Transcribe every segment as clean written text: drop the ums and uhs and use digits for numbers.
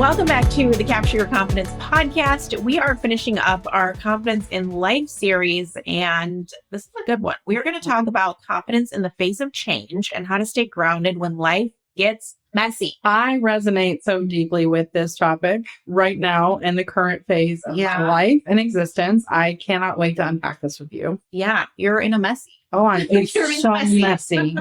Welcome back to the Capture Your Confidence podcast. We are finishing up our Confidence in Life series, and this is a good one. We are going to talk about confidence in the face of change and how to stay grounded when life gets messy. I resonate so deeply with this topic right now in the current phase of my life and existence. I cannot wait to unpack this with you. Yeah, you're in a messy. Oh, it's so messy.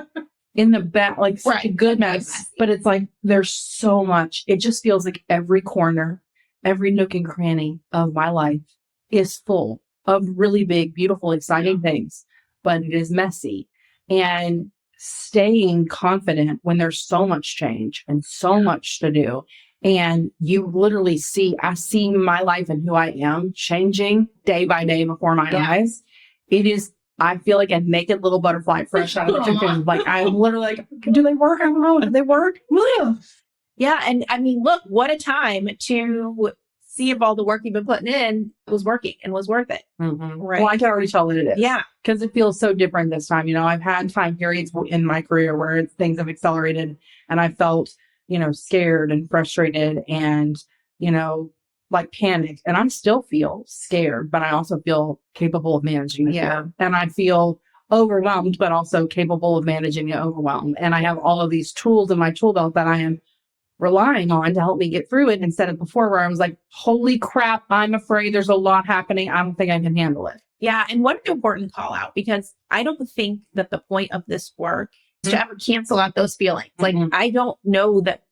In the back, like such a good mess. But it's like there's so much. It just feels like every corner, every nook and cranny of my life is full of really big, beautiful, exciting things, but it is messy. And staying confident when there's so much change and so much to do. And you literally I see my life and who I am changing day by day before my eyes. I feel like a naked little butterfly fresh out of the cocoon. Like, I'm literally like, do they work? I don't know. Do they work? Yeah. And I mean, look, what a time to see if all the work you've been putting in was working and was worth it. Mm-hmm. Right. Well, I can already tell that it is. Yeah. Because it feels so different this time. You know, I've had time periods in my career where things have accelerated and I felt, scared and frustrated and, like panicked. And I still feel scared, but I also feel capable of managing the fear. And I feel overwhelmed, but also capable of managing the overwhelm. And I have all of these tools in my tool belt that I am relying on to help me get through it instead of before where I was like, holy crap, I'm afraid there's a lot happening. I don't think I can handle it. Yeah. And what an important call out, because I don't think that the point of this work is to ever cancel out those feelings. Like, I don't know that,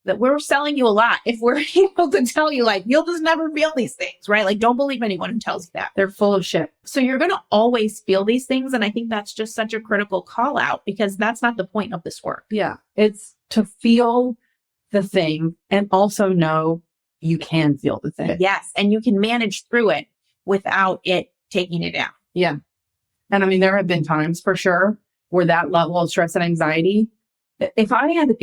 that we're selling you a lot if we're able to tell you, like, you'll just never feel these things, right? Like, don't believe anyone who tells you that. They're full of shit. So you're going to always feel these things. And I think that's just such a critical call out, because that's not the point of this work. Yeah. It's to feel the thing and also know you can feel the thing. Yes. And you can manage through it without it taking it down. Yeah. And I mean, there have been times for sure where that level of stress and anxiety, if I had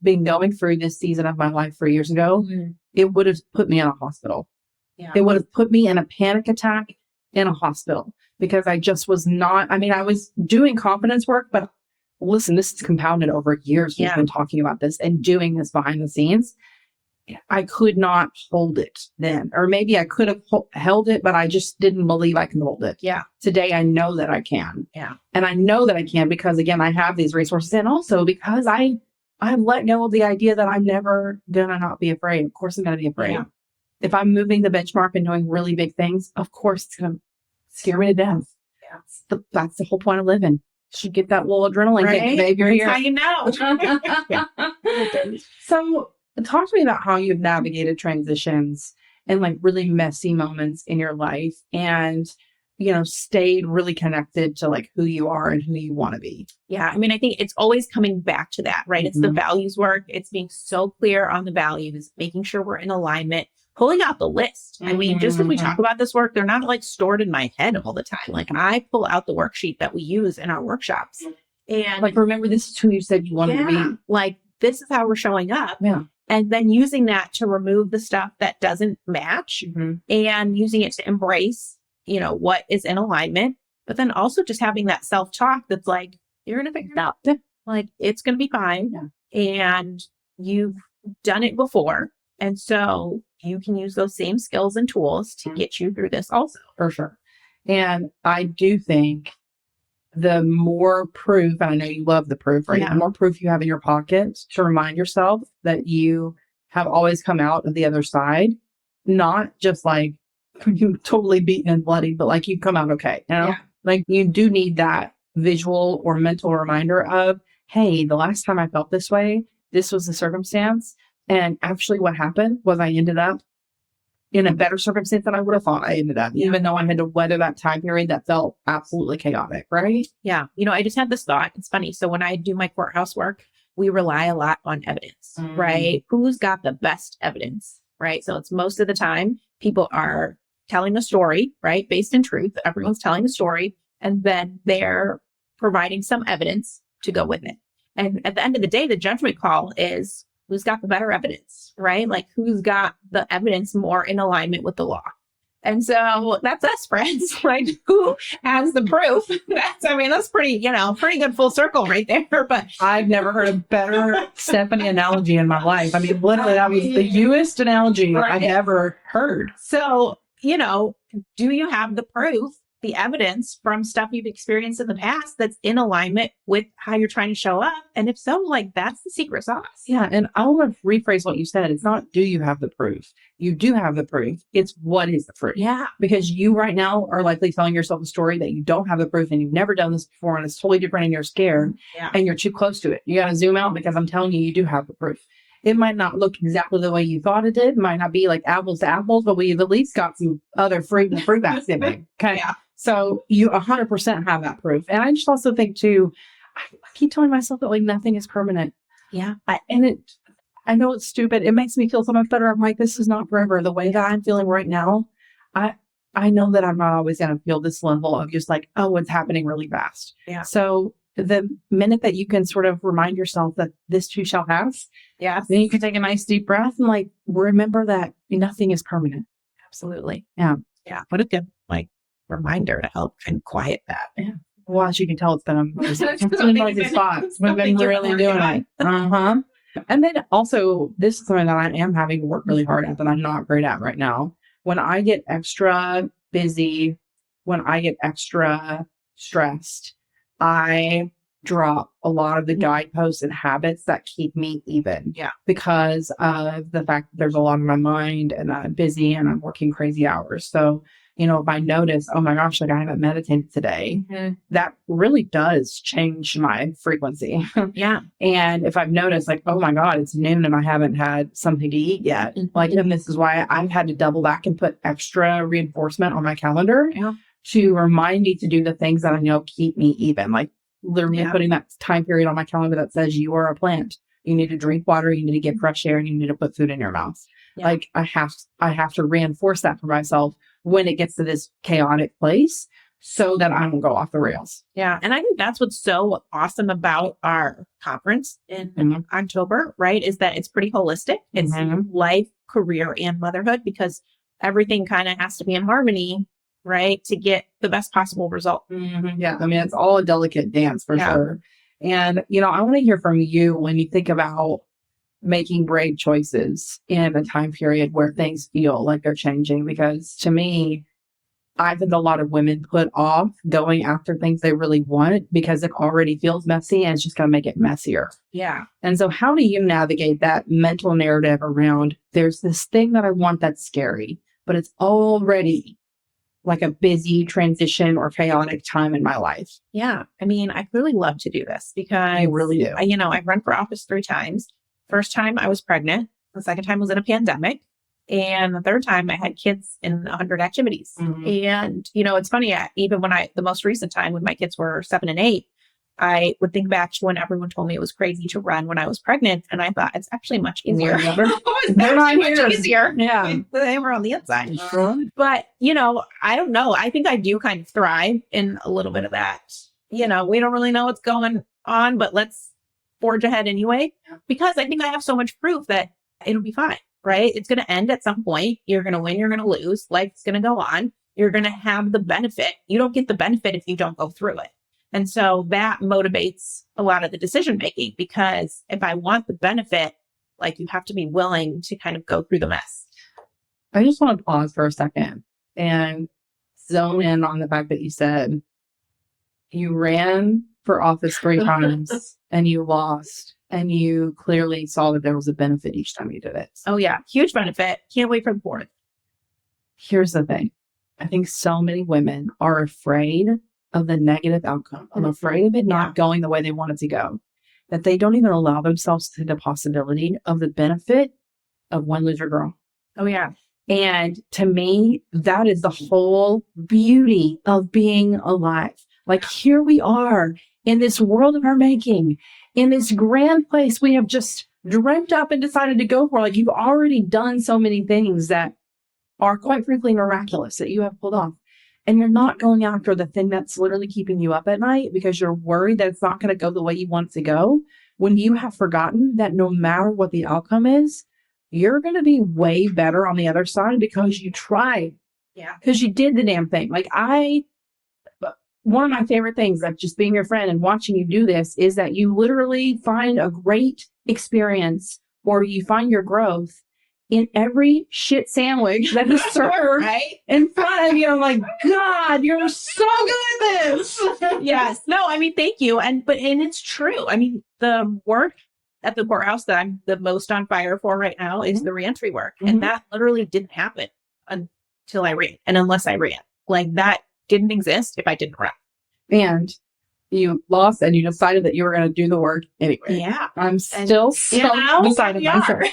been going through this season of my life 3 years ago, it would have put me in a hospital. Yeah. It would have put me in a panic attack in a hospital, because I just was not, I was doing confidence work, but listen, this is compounded over years. We've been talking about this and doing this behind the scenes. I could not hold it then, or maybe I could have held it, but I just didn't believe I can hold it. Yeah. Today, I know that I can. Yeah. And I know that I can because, again, I have these resources, and also because I let go of the idea that I'm never gonna not be afraid. Of course, I'm gonna be afraid. Yeah. If I'm moving the benchmark and doing really big things, of course, it's gonna scare me to death. Yeah. That's the whole point of living. Should get that little adrenaline kick, baby. That's how you know. So, talk to me about how you've navigated transitions and like really messy moments in your life and, stayed really connected to like who you are and who you want to be. Yeah. I mean, I think it's always coming back to that, right? It's the values work. It's being so clear on the values, making sure we're in alignment, pulling out the list. I mean, just as we talk about this work, they're not like stored in my head all the time. Like, I pull out the worksheet that we use in our workshops. And like, remember, this is who you said you wanted to be. Like, this is how we're showing up. Yeah. And then using that to remove the stuff that doesn't match and using it to embrace, what is in alignment, but then also just having that self-talk that's like, you're going to figure it out. Like, it's going to be fine. Yeah. And you've done it before. And so you can use those same skills and tools to get you through this also. For sure. And I do think the more proof, and I know you love the proof, right? The more proof you have in your pocket to remind yourself that you have always come out of the other side, not just like you totally beaten and bloody, but like you come out okay. Like, you do need that visual or mental reminder of, hey, the last time I felt this way, this was the circumstance. And actually what happened was I ended up in a better circumstance than I would have thought I ended up, even though I had to weather that time period that felt absolutely chaotic, right? Yeah. I just had this thought. It's funny. So when I do my courthouse work, we rely a lot on evidence, right? Who's got the best evidence, right? So it's most of the time people are telling a story, right? Based in truth. Everyone's telling a story, and then they're providing some evidence to go with it. And at the end of the day, the judgment call is who's got the better evidence, right? Like, who's got the evidence more in alignment with the law. And so that's us, friends. Like, who has the proof? That's pretty, pretty good full circle right there. But I've never heard a better Stephanie analogy in my life. I mean, literally, that was the newest analogy I've ever heard. So, do you have the proof, the evidence from stuff you've experienced in the past that's in alignment with how you're trying to show up? And if so, like, that's the secret sauce. Yeah. And I want to rephrase what you said. It's not, do you have the proof? You do have the proof. It's what is the proof? Yeah. Because you right now are likely telling yourself a story that you don't have the proof and you've never done this before and it's totally different and you're scared and you're too close to it. You got to zoom out because I'm telling you, you do have the proof. It might not look exactly the way you thought it did. It might not be like apples to apples, but we've at least got some other fruit in the fruit basket. Okay. Yeah. So you 100% have that proof. And I just also think too, I keep telling myself that like nothing is permanent. Yeah. I know it's stupid. It makes me feel so much better. I'm like, this is not forever. The way that I'm feeling right now, I know that I'm not always going to feel this level of just like, oh, it's happening really fast. Yeah. So the minute that you can sort of remind yourself that this too shall pass, then you can take a nice deep breath and like remember that nothing is permanent. Absolutely. Yeah. Yeah. What a good reminder to help and quiet that. Yeah. Well, as you can tell, it's been a noisy spot. We've been really doing it. Uh-huh. And then also, this is something that I am having to work really hard at that I'm not great at right now. When I get extra busy, when I get extra stressed, I drop a lot of the guideposts and habits that keep me even. Yeah. Because of the fact that there's a lot on my mind and I'm busy and I'm working crazy hours. So, if I notice, oh my gosh, like I haven't meditated today, that really does change my frequency. Yeah. And if I've noticed like, oh my God, it's noon and I haven't had something to eat yet, and this is why I've had to double back and put extra reinforcement on my calendar to remind me to do the things that I know keep me even. Like literally putting that time period on my calendar that says you are a plant. You need to drink water, you need to get fresh air, and you need to put food in your mouth. Yeah. Like I have to reinforce that for myself when it gets to this chaotic place so that I don't go off the rails. Yeah. And I think that's what's so awesome about our conference in October, right? Is that it's pretty holistic. It's life, career, and motherhood because everything kind of has to be in harmony, right? To get the best possible result. Yeah. I mean, it's all a delicate dance for sure. And, I want to hear from you when you think about making brave choices in a time period where things feel like they're changing. Because to me, I think a lot of women put off going after things they really want because it already feels messy and it's just going to make it messier. Yeah. And so how do you navigate that mental narrative around there's this thing that I want that's scary, but it's already like a busy transition or chaotic time in my life? Yeah. I mean, I really love to do this because I really do. I've run for office 3 times. First time I was pregnant. The second time was in a pandemic. And the third time I had kids in 100 activities. And, it's funny, even when the most recent time when my kids were 7 and 8, I would think back to when everyone told me it was crazy to run when I was pregnant. And I thought it's actually much easier. They're not much easier. Yeah. They were on the inside. But, I don't know. I think I do kind of thrive in a little bit of that. We don't really know what's going on, but let's forge ahead anyway, because I think I have so much proof that it'll be fine, right? It's going to end at some point. You're going to win. You're going to lose. Life's going to go on. You're going to have the benefit. You don't get the benefit if you don't go through it. And so that motivates a lot of the decision making, because if I want the benefit, like you have to be willing to kind of go through the mess. I just want to pause for a second and zone in on the fact that you said you ran for office 3 times and you lost, and you clearly saw that there was a benefit each time you did it. Oh yeah. Huge benefit. Can't wait for the 4th. Here's the thing. I think so many women are afraid of the negative outcome. I'm afraid of it not going the way they want it to go, that they don't even allow themselves to the possibility of the benefit of win, lose, or draw. Oh yeah. And to me, that is the whole beauty of being alive. Like here we are in this world of our making, in this grand place we have just dreamt up and decided to go for. Like you've already done so many things that are quite frankly miraculous that you have pulled off. And you're not going after the thing that's literally keeping you up at night because you're worried that it's not going to go the way you want it to go, when you have forgotten that no matter what the outcome is, you're going to be way better on the other side because you tried Yeah. Because you did the damn thing. Like one of my favorite things of just being your friend and watching you do this is that you literally find a great experience or you find your growth in every shit sandwich that is served in front of you. I'm like, God, you're so good at this. Yes. No, I mean, thank you. And it's true. I mean, the work at the courthouse that I'm the most on fire for right now is the reentry work. And that literally didn't happen until I ran and unless I ran. Like that didn't exist if I didn't run. And you lost and you decided that you were going to do the work anyway. Yeah. I'm still so excited myself.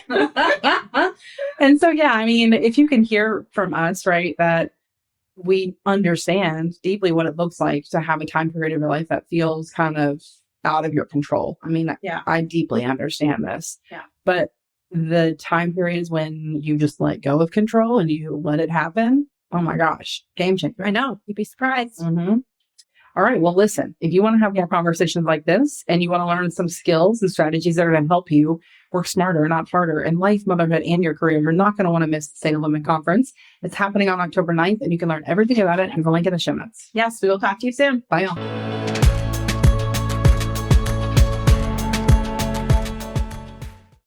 And so, yeah, I mean, if you can hear from us, right, that we understand deeply what it looks like to have a time period of your life that feels kind of out of your control. I mean, I deeply understand this. Yeah. But the time periods when you just let go of control and you let it happen, oh my gosh, game changer. I know. You'd be surprised. All right. Well, listen, if you want to have more conversations like this and you want to learn some skills and strategies that are going to help you work smarter, not harder in life, motherhood, and your career, you're not going to want to miss the State of Women Conference. It's happening on October 9th, and you can learn everything about it in the link in the show notes. Yes, we will talk to you soon. Bye, y'all.